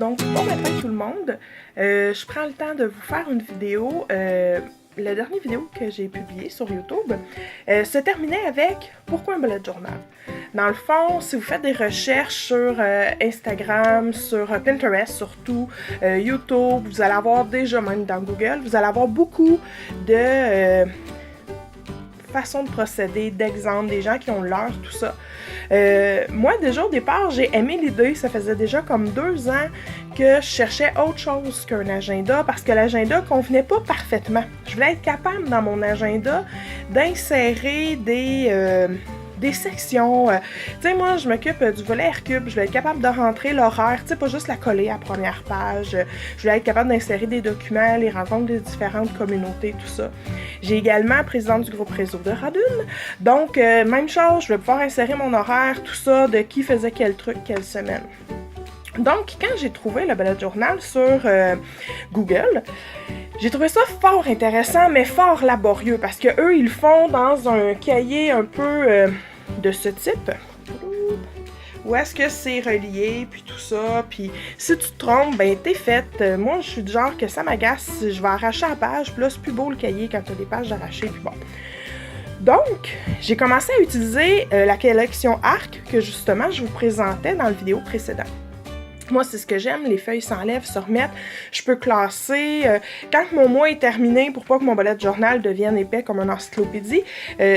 Donc, bon matin tout le monde. Je prends le temps de vous faire une vidéo. La dernière vidéo que j'ai publiée sur YouTube se terminait avec « Pourquoi un bullet journal? » Dans le fond, si vous faites des recherches sur Instagram, sur Pinterest surtout, YouTube, vous allez avoir déjà, même dans Google, vous allez avoir beaucoup de façons de procéder, d'exemples, des gens qui ont l'heure, tout ça. Moi, déjà au départ, j'ai aimé l'idée. Ça faisait déjà comme 2 ans que je cherchais autre chose qu'un agenda parce que l'agenda convenait pas parfaitement. Je voulais être capable dans mon agenda d'insérer des sections. Tu sais, moi, je m'occupe du volet Hercube. Je voulais être capable de rentrer l'horaire, tu sais, pas juste la coller à la première page. Je voulais être capable d'insérer des documents, les rencontres des différentes communautés, tout ça. J'ai également présidente du groupe réseau de Radune. Donc, même chose, je vais pouvoir insérer mon horaire, tout ça, de qui faisait quel truc, quelle semaine. Donc, quand j'ai trouvé le bullet journal sur Google, j'ai trouvé ça fort intéressant, mais fort laborieux, parce que eux, ils le font dans un cahier un peu de ce type. Où est-ce que c'est relié, puis tout ça, puis si tu te trompes, ben t'es faite. Moi, je suis du genre que ça m'agace, je vais arracher la page, puis là, c'est plus beau le cahier quand t'as des pages arrachées, puis bon. Donc, j'ai commencé à utiliser la collection Arc, que justement, je vous présentais dans la vidéo précédente. Moi, c'est ce que j'aime, les feuilles s'enlèvent, se remettent, je peux classer. Quand mon mois est terminé, pour pas que mon bullet journal devienne épais comme une encyclopédie,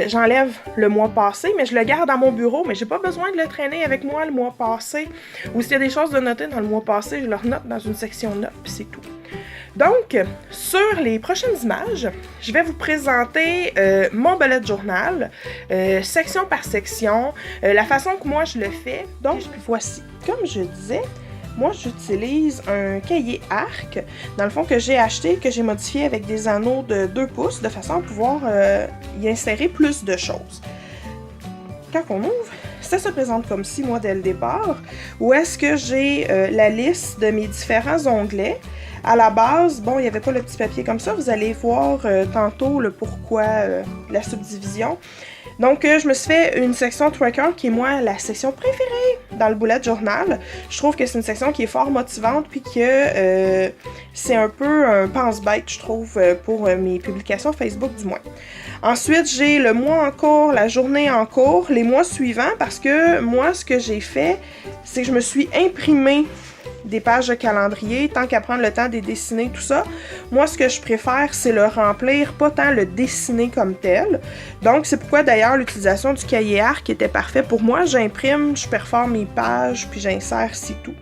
j'enlève le mois passé, mais je le garde dans mon bureau, mais j'ai pas besoin de le traîner avec moi le mois passé. Ou s'il y a des choses de noter dans le mois passé, je le renote dans une section notes, puis c'est tout. Donc, sur les prochaines images, je vais vous présenter mon bullet journal, section par section, la façon que moi je le fais. Donc, voici, comme je disais, moi, j'utilise un cahier Arc, dans le fond, que j'ai acheté, que j'ai modifié avec des anneaux de 2 pouces, de façon à pouvoir y insérer plus de choses. Quand on ouvre, ça se présente comme ci, moi, dès le départ, où est-ce que j'ai la liste de mes différents onglets. À la base, bon, il n'y avait pas le petit papier comme ça, vous allez voir tantôt le pourquoi, la subdivision. Donc, je me suis fait une section tracker qui est, moi, la section préférée dans le bullet journal. Je trouve que c'est une section qui est fort motivante puis que c'est un peu un pense-bête, je trouve, pour mes publications Facebook du moins. Ensuite, j'ai le mois en cours, la journée en cours, les mois suivants parce que moi, ce que j'ai fait, c'est que je me suis imprimé des pages de calendrier, tant qu'à prendre le temps de les dessiner, tout ça. Moi, ce que je préfère, c'est le remplir, pas tant le dessiner comme tel. Donc, c'est pourquoi, d'ailleurs, l'utilisation du cahier Arc était parfait pour moi. J'imprime, je perfore mes pages, puis j'insère, c'est tout.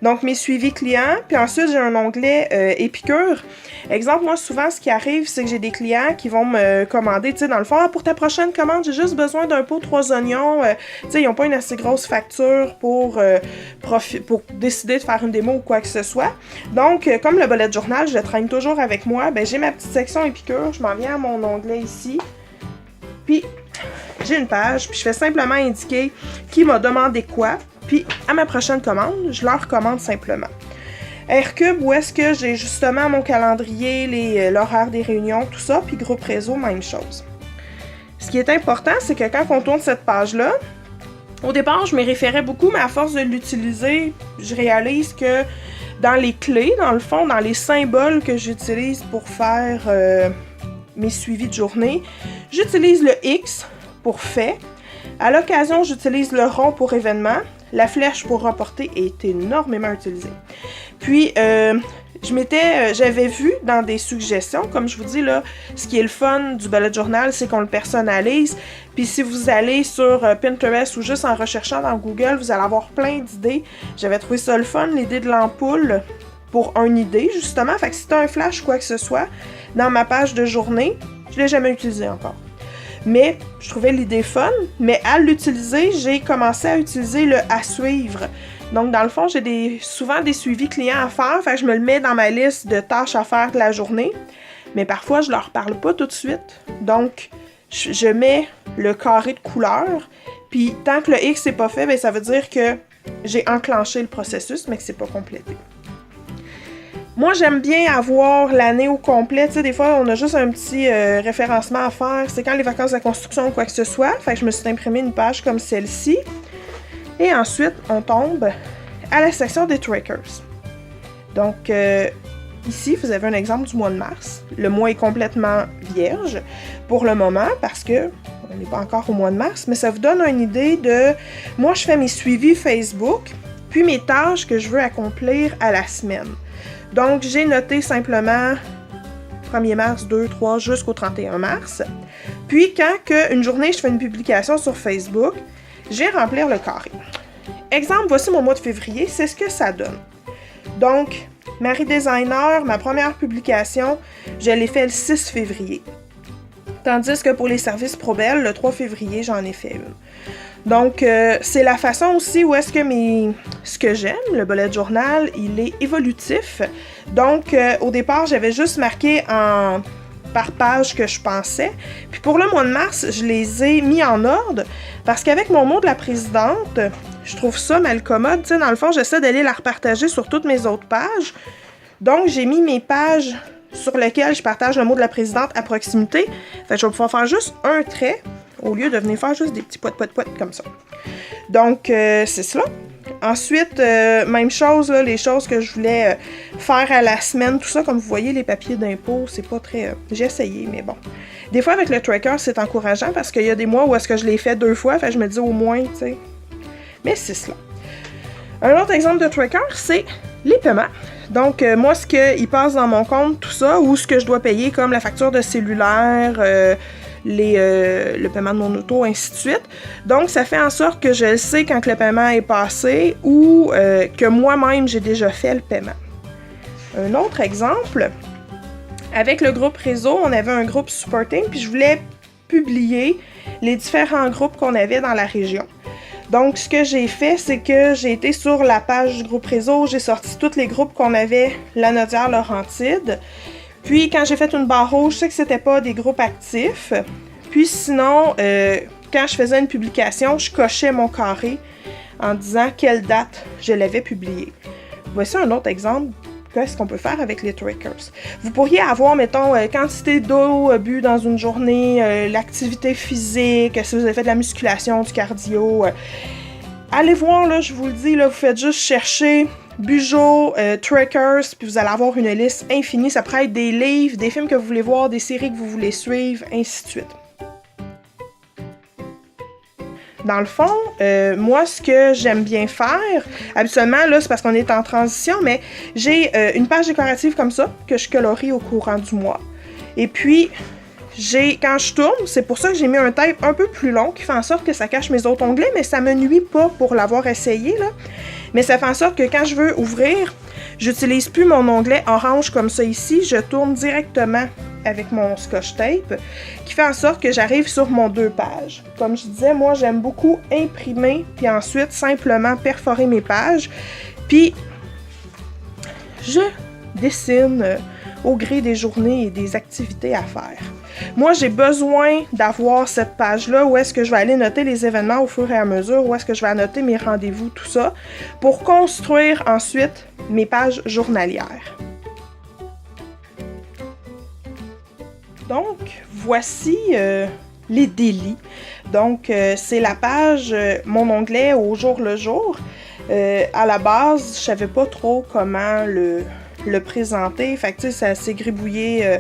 Donc, mes suivis clients, puis ensuite, j'ai un onglet Épicure. Exemple, moi, souvent, ce qui arrive, c'est que j'ai des clients qui vont me commander, tu sais, dans le fond, pour ta prochaine commande, j'ai juste besoin d'un pot 3 oignons. Tu sais, ils n'ont pas une assez grosse facture pour décider de faire une démo ou quoi que ce soit. Donc, comme le bullet journal, je le traîne toujours avec moi, ben j'ai ma petite section Épicure, je m'en viens à mon onglet ici, puis j'ai une page, puis je fais simplement indiquer qui m'a demandé quoi. Puis, à ma prochaine commande, je leur commande simplement. Hercube, où est-ce que j'ai justement mon calendrier, l'horaire des réunions, tout ça, puis groupe réseau, même chose. Ce qui est important, c'est que quand on tourne cette page-là, au départ, je m'y référais beaucoup, mais à force de l'utiliser, je réalise que dans les clés, dans le fond, dans les symboles que j'utilise pour faire mes suivis de journée, j'utilise le X pour fait. À l'occasion, j'utilise le rond pour événement. La flèche pour reporter est énormément utilisée. Puis, j'avais vu dans des suggestions, comme je vous dis là, ce qui est le fun du bullet journal, c'est qu'on le personnalise. Puis si vous allez sur Pinterest ou juste en recherchant dans Google, vous allez avoir plein d'idées. J'avais trouvé ça le fun, l'idée de l'ampoule pour une idée, justement. Fait que si tu as un flash ou quoi que ce soit, dans ma page de journée, je ne l'ai jamais utilisé encore. Mais je trouvais l'idée fun, mais à l'utiliser, j'ai commencé à utiliser le « à suivre ». Donc, dans le fond, j'ai souvent des suivis clients à faire, fait que je me le mets dans ma liste de tâches à faire de la journée, mais parfois, je leur parle pas tout de suite. Donc, je mets le carré de couleur, puis tant que le X n'est pas fait, bien, ça veut dire que j'ai enclenché le processus, mais que c'est pas complété. Moi, j'aime bien avoir l'année au complet. Tu sais, des fois, on a juste un petit référencement à faire. C'est quand les vacances de la construction ou quoi que ce soit. Fait que je me suis imprimé une page comme celle-ci. Et ensuite, on tombe à la section des trackers. Donc, ici, vous avez un exemple du mois de mars. Le mois est complètement vierge pour le moment parce que on n'est pas encore au mois de mars, mais ça vous donne une idée de... Moi, je fais mes suivis Facebook, puis mes tâches que je veux accomplir à la semaine. Donc, j'ai noté simplement 1er mars, 2, 3, jusqu'au 31 mars. Puis, quand une journée, je fais une publication sur Facebook, je vais remplir le carré. Exemple, voici mon mois de février, c'est ce que ça donne. Donc, Marie Designer, ma première publication, je l'ai fait le 6 février. Tandis que pour les services Probel, le 3 février, j'en ai fait une. Donc, c'est la façon aussi où est-ce que ce que j'aime, le bullet journal, il est évolutif. Donc, au départ, j'avais juste marqué par page que je pensais. Puis pour le mois de mars, je les ai mis en ordre parce qu'avec mon mot de la présidente, je trouve ça mal commode. Tu sais, dans le fond, j'essaie d'aller la repartager sur toutes mes autres pages. Donc, j'ai mis mes pages sur lesquelles je partage le mot de la présidente à proximité. Fait que je vais pouvoir faire juste un trait au lieu de venir faire juste des petits poètes comme ça. Donc, c'est cela. Ensuite, même chose, là, les choses que je voulais faire à la semaine, tout ça, comme vous voyez, les papiers d'impôt, c'est pas très... j'ai essayé, mais bon. Des fois, avec le tracker, c'est encourageant parce qu'il y a des mois où est-ce que je l'ai fait 2 fois, fait que je me dis au moins, tu sais. Mais c'est cela. Un autre exemple de tracker, c'est les paiements. Donc, moi, ce qu'il passe dans mon compte, tout ça, ou ce que je dois payer, comme la facture de cellulaire, le paiement de mon auto, ainsi de suite. Donc, ça fait en sorte que je sais quand le paiement est passé ou que moi-même, j'ai déjà fait le paiement. Un autre exemple, avec le groupe réseau, on avait un groupe supporting, puis je voulais publier les différents groupes qu'on avait dans la région. Donc, ce que j'ai fait, c'est que j'ai été sur la page du groupe réseau, j'ai sorti tous les groupes qu'on avait, Lanaudière-Laurentide. Puis, quand j'ai fait une barre rouge, je sais que c'était pas des groupes actifs. Puis sinon, quand je faisais une publication, je cochais mon carré en disant quelle date je l'avais publié. Voici un autre exemple. Qu'est-ce qu'on peut faire avec les trackers? Vous pourriez avoir, mettons, quantité d'eau bu dans une journée, l'activité physique, si vous avez fait de la musculation, du cardio. Allez voir, là, je vous le dis, là, vous faites juste chercher Bujo, trackers, puis vous allez avoir une liste infinie. Ça pourrait être des livres, des films que vous voulez voir, des séries que vous voulez suivre, ainsi de suite. Dans le fond, moi, ce que j'aime bien faire, habituellement, là, c'est parce qu'on est en transition, mais j'ai une page décorative comme ça, que je colorie au courant du mois. Et puis, quand je tourne, c'est pour ça que j'ai mis un tape un peu plus long, qui fait en sorte que ça cache mes autres onglets, mais ça me nuit pas pour l'avoir essayé, là. Mais ça fait en sorte que quand je veux ouvrir, j'utilise plus mon onglet orange comme ça ici, je tourne directement avec mon scotch tape, qui fait en sorte que j'arrive sur mon 2 pages. Comme je disais, moi, j'aime beaucoup imprimer, puis ensuite simplement perforer mes pages, puis je dessine au gré des journées et des activités à faire. Moi, j'ai besoin d'avoir cette page-là où est-ce que je vais aller noter les événements au fur et à mesure, où est-ce que je vais annoter mes rendez-vous, tout ça, pour construire ensuite mes pages journalières. Donc, voici les délits. Donc, c'est la page, mon onglet au jour le jour. À la base, je savais pas trop comment le présenter. Fait que, tu sais, ça s'est gribouillé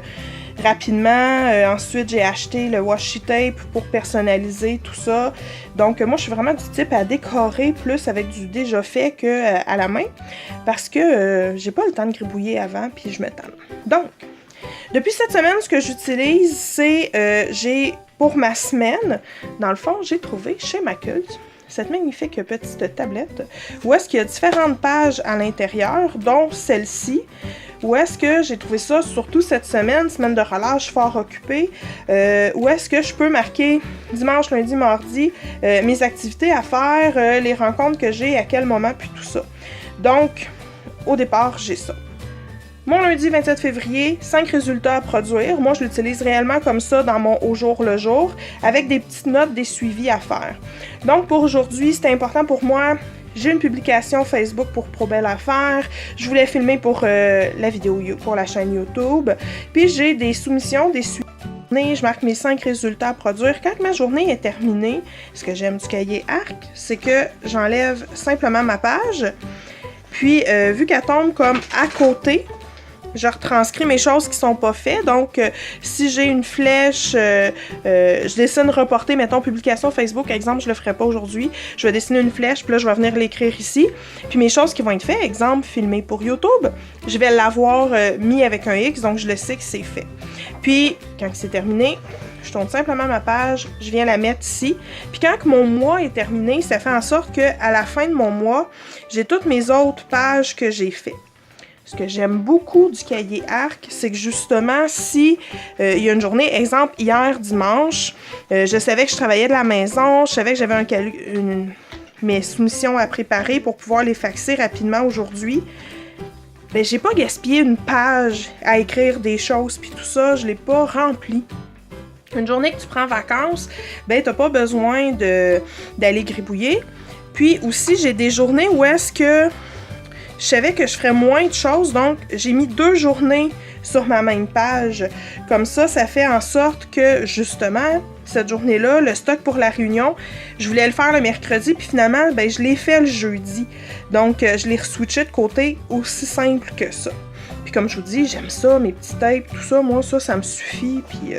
rapidement. Ensuite, j'ai acheté le washi tape pour personnaliser tout ça. Donc, moi, je suis vraiment du type à décorer plus avec du déjà fait que à la main. Parce que j'ai pas le temps de gribouiller avant, puis je me tanne. Donc, depuis cette semaine, ce que j'utilise, c'est, pour ma semaine, dans le fond, j'ai trouvé chez Macult cette magnifique petite tablette où est-ce qu'il y a différentes pages à l'intérieur, dont celle-ci, où est-ce que j'ai trouvé ça, surtout cette semaine de relâche fort occupée, où est-ce que je peux marquer dimanche, lundi, mardi, mes activités à faire, les rencontres que j'ai, à quel moment, puis tout ça. Donc, au départ, j'ai ça. Mon lundi 27 février, 5 résultats à produire. Moi, je l'utilise réellement comme ça dans mon au jour le jour, avec des petites notes, des suivis à faire. Donc, pour aujourd'hui, c'était important pour moi. J'ai une publication Facebook pour Probel à faire. Je voulais filmer pour la vidéo pour la chaîne YouTube. Puis, j'ai des soumissions, des suivis. Je marque mes 5 résultats à produire. Quand ma journée est terminée, ce que j'aime du cahier ARC, c'est que j'enlève simplement ma page. Puis, vu qu'elle tombe comme à côté, je retranscris mes choses qui sont pas faites. Donc, si j'ai une flèche, je dessine reporter, mettons, publication Facebook, exemple, je le ferai pas aujourd'hui. Je vais dessiner une flèche, puis là, je vais venir l'écrire ici. Puis mes choses qui vont être faites, exemple, filmer pour YouTube, je vais l'avoir mis avec un X, donc je le sais que c'est fait. Puis, quand c'est terminé, je tourne simplement ma page, je viens la mettre ici. Puis quand mon mois est terminé, ça fait en sorte qu'à la fin de mon mois, j'ai toutes mes autres pages que j'ai faites. Ce que j'aime beaucoup du cahier Arc, c'est que justement, si il y a une journée, exemple, hier dimanche, je savais que je travaillais de la maison, je savais que j'avais mes soumissions à préparer pour pouvoir les faxer rapidement aujourd'hui, ben j'ai pas gaspillé une page à écrire des choses, puis tout ça, je l'ai pas rempli. Une journée que tu prends vacances, ben t'as pas besoin d'aller gribouiller. Puis aussi, j'ai des journées où est-ce que je savais que je ferais moins de choses, donc j'ai mis 2 journées sur ma même page. Comme ça, ça fait en sorte que, justement, cette journée-là, le stock pour la réunion, je voulais le faire le mercredi, puis finalement, ben, je l'ai fait le jeudi. Donc, je l'ai re-switché de côté, aussi simple que ça. Puis comme je vous dis, j'aime ça, mes petits tapes, tout ça, moi, ça me suffit, puis...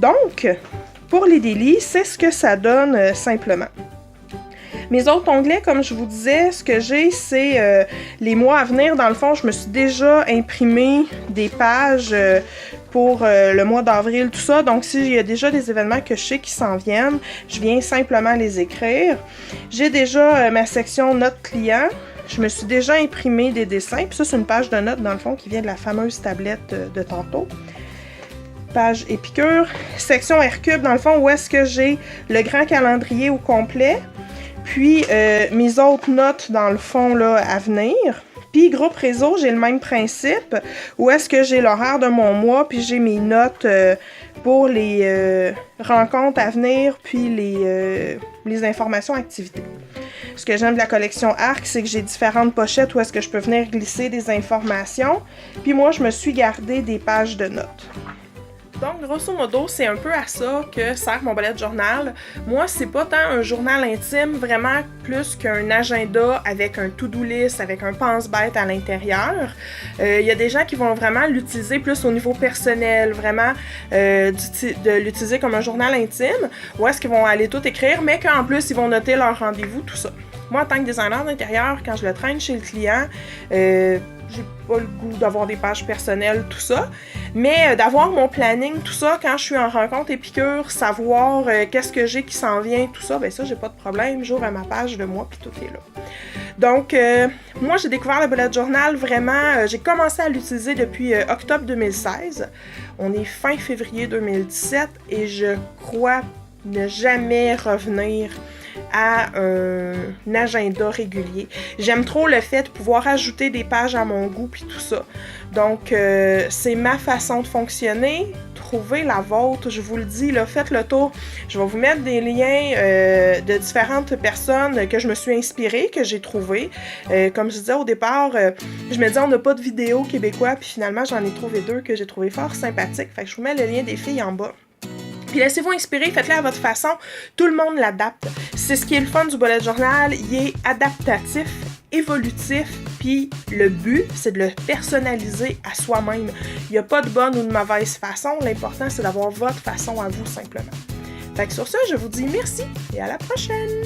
Donc, pour les délits, c'est ce que ça donne simplement. Mes autres onglets, comme je vous disais, ce que j'ai, c'est les mois à venir. Dans le fond, je me suis déjà imprimé des pages pour le mois d'avril, tout ça. Donc, s'il y a déjà des événements que je sais qui s'en viennent, je viens simplement les écrire. J'ai déjà ma section notes clients. Je me suis déjà imprimé des dessins. Puis ça, c'est une page de notes, dans le fond, qui vient de la fameuse tablette de tantôt. Page Épicure. Section R-Cube, dans le fond, où est-ce que j'ai le grand calendrier au complet. Puis, mes autres notes, dans le fond, là, à venir. Puis, groupe réseau, j'ai le même principe. Où est-ce que j'ai l'horaire de mon mois, puis j'ai mes notes pour les rencontres à venir, puis les informations activités. Ce que j'aime de la collection Arc, c'est que j'ai différentes pochettes où est-ce que je peux venir glisser des informations. Puis moi, je me suis gardé des pages de notes. Donc, grosso modo, c'est un peu à ça que sert mon bullet journal. Moi, c'est pas tant un journal intime, vraiment plus qu'un agenda avec un to-do list, avec un pense-bête à l'intérieur. Il y a des gens qui vont vraiment l'utiliser plus au niveau personnel, vraiment de l'utiliser comme un journal intime, où est-ce qu'ils vont aller tout écrire, mais qu'en plus, ils vont noter leur rendez-vous, tout ça. Moi, en tant que designer d'intérieur, quand je le traîne chez le client, j'ai pas le goût d'avoir des pages personnelles, tout ça. Mais d'avoir mon planning, tout ça, quand je suis en rencontre Épicure, savoir qu'est-ce que j'ai qui s'en vient, tout ça, ben ça, j'ai pas de problème. J'ouvre à ma page de moi, puis tout est là. Donc, moi, j'ai découvert le bullet journal vraiment... j'ai commencé à l'utiliser depuis octobre 2016. On est fin février 2017 et je crois ne jamais revenir à un agenda régulier. J'aime trop le fait de pouvoir ajouter des pages à mon goût puis tout ça. Donc, c'est ma façon de fonctionner. Trouvez la vôtre, je vous le dis, là, faites le tour. Je vais vous mettre des liens de différentes personnes que je me suis inspirée, que j'ai trouvées. Comme je disais au départ, je me disais on n'a pas de vidéos québécois, puis finalement j'en ai trouvé 2 que j'ai trouvé fort sympathiques. Fait que je vous mets le lien des filles en bas. Puis laissez-vous inspirer, faites-le à votre façon. Tout le monde l'adapte. C'est ce qui est le fun du bullet journal. Il est adaptatif, évolutif, puis le but, c'est de le personnaliser à soi-même. Il n'y a pas de bonne ou de mauvaise façon. L'important, c'est d'avoir votre façon à vous, simplement. Fait que sur ça, je vous dis merci et à la prochaine!